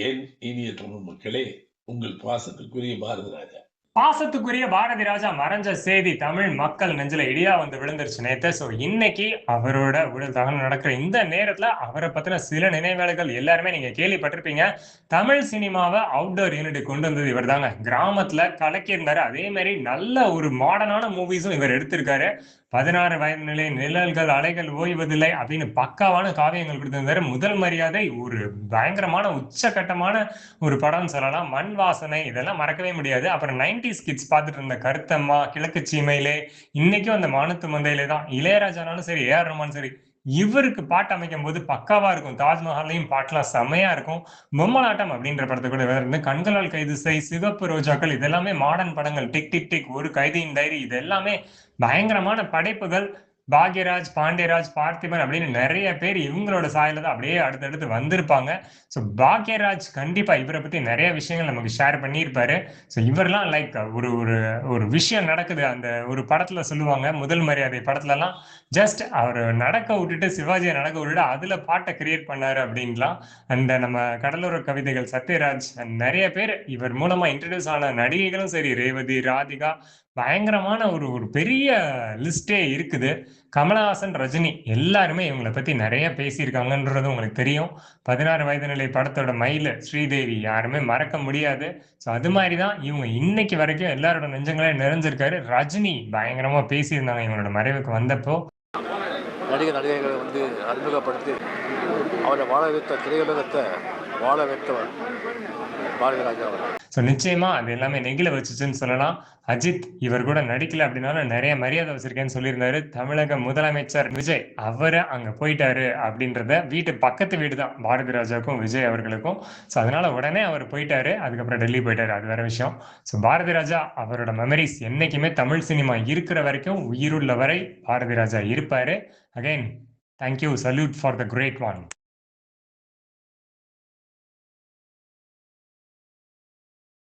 என் இனிய தமிழ் மக்களே, உங்கள் பாசத்திற்குரிய பாரதி ராஜா. பாசத்துக்குரிய பாரதி ராஜா மறைஞ்ச செய்தி தமிழ் மக்கள் நெஞ்சில இடியா வந்து விழுந்துருச்சு நேத்து. இன்னைக்கு அவரோட உடல் தகனம் நடக்கிற இந்த நேரத்துல அவரை பத்தின சில நினைவுகள் எல்லாருமே நீங்க கேள்விப்பட்டிருப்பீங்க. தமிழ் சினிமாவை அவுட்டோர் யூனிட் கொண்டு வந்தது இவர் தாங்க. கிராமத்துல கலக்கியிருந்தாரு. அதே மாதிரி நல்ல ஒரு மாடர்னான மூவிஸும் இவர் எடுத்திருக்காரு. 16 வயது நிலை, நிழல்கள், அலைகள் ஓய்வதில்லை அப்படின்னு பக்காவான காவியங்கள் கொடுத்திருந்தாரு. முதல் மரியாதை ஒரு பயங்கரமான உச்சகட்டமான ஒரு படம் சொல்லலாம். மண் வாசனை இதெல்லாம் மறக்கவே முடியாது. அப்புறம் 90s கிட்ஸ் பார்த்துட்டு இருந்த கருத்தம்மா, கிழக்கு சீமையிலே, இன்னைக்கும் அந்த மானத்து மந்தையிலே தான். இளையராஜானாலும் சரி, ஏஆர் ரஹ்மான் சரி, இவருக்கு பாட்டு அமைக்கும் போது பக்காவா இருக்கும். தாஜ்மஹால்லையும் பாட்டுலாம் செம்மையா இருக்கும். பொம்மலாட்டம் அப்படின்ற படத்தை கூட இருந்து கண்களால் கைது செய், சிவப்பு ரோஜாக்கள் இதெல்லாமே மாடர்ன் படங்கள். டிக் டிக் டிக், ஒரு கைதியின் டைரி இது எல்லாமே பயங்கரமான படைப்புகள். பாக்யராஜ், பாண்டியராஜ், பார்த்திபன் அப்படின்னு நிறைய பேர் இவங்களோட சாயல தான் அப்படியே அடுத்தடுத்து வந்திருப்பாங்க. பாக்யராஜ் கண்டிப்பா இவரை பத்தி நிறைய விஷயங்கள் நமக்கு ஷேர் பண்ணியிருப்பாரு. இவரெல்லாம் லைக் ஒரு ஒரு ஒரு விஷயம் நடக்குது அந்த ஒரு படத்துல சொல்லுவாங்க, முதல் மரியாதை படத்துல எல்லாம் ஜஸ்ட் அவர் நடக்க விட்டுட்டு, சிவாஜியை நடக்க விட்டுட்டு அதுல பாட்டை கிரியேட் பண்ணாரு அப்படின்லாம். அந்த நம்ம கடலோர கவிதைகள் சத்யராஜ் நிறைய பேர் இவர் மூலமா இன்ட்ரடியூஸ் ஆன நடிகைகளும் சரி, ரேவதி, ராதிகா, பயங்கரமான ஒரு ஒரு பெரிய லிஸ்டே இருக்குது. கமலஹாசன், ரஜினி எல்லாருமே இவங்களை பத்தி நிறைய பேசியிருக்காங்கன்றது உங்களுக்கு தெரியும். 16 வயது நிலை படத்தோட மயிலு ஸ்ரீதேவி யாருமே மறக்க முடியாது. அது மாதிரிதான் இவங்க இன்னைக்கு வரைக்கும் எல்லாரோட நெஞ்சங்களையும் நிறைஞ்சிருக்காரு. ரஜினி பயங்கரமா பேசியிருந்தாங்க இவங்களோட மறைவுக்கு வந்தப்போ. நடிகைகளை அறிமுகப்படுத்தி அவரை வாழ வைத்த திரையுலகத்தை வாழ வைத்தவர் பாரதி ராஜா. நிச்சயமா அது எல்லாமே நெகிழ வச்சுச்சுன்னு சொல்லலாம். அஜித் இவர் கூட நடிக்கல அப்படின்னாலும் நிறைய மரியாதை வச்சிருக்கேன்னு சொல்லியிருந்தாரு. தமிழக முதலமைச்சர் விஜய் அவரு அங்க போயிட்டாரு அப்படின்றத, வீட்டு பக்கத்து வீடு தான் பாரதி ராஜாவுக்கும் விஜய் அவர்களுக்கும். அதனால உடனே அவர் போயிட்டாரு. அதுக்கப்புறம் டெல்லி போயிட்டாரு, அது வேற விஷயம். பாரதி ராஜா அவரோட மெமரிஸ் என்னைக்குமே தமிழ் சினிமா இருக்கிற வரைக்கும், உயிருள்ள வரை பாரதி ராஜா இருப்பாரு. Again thank you, salute for the grade one.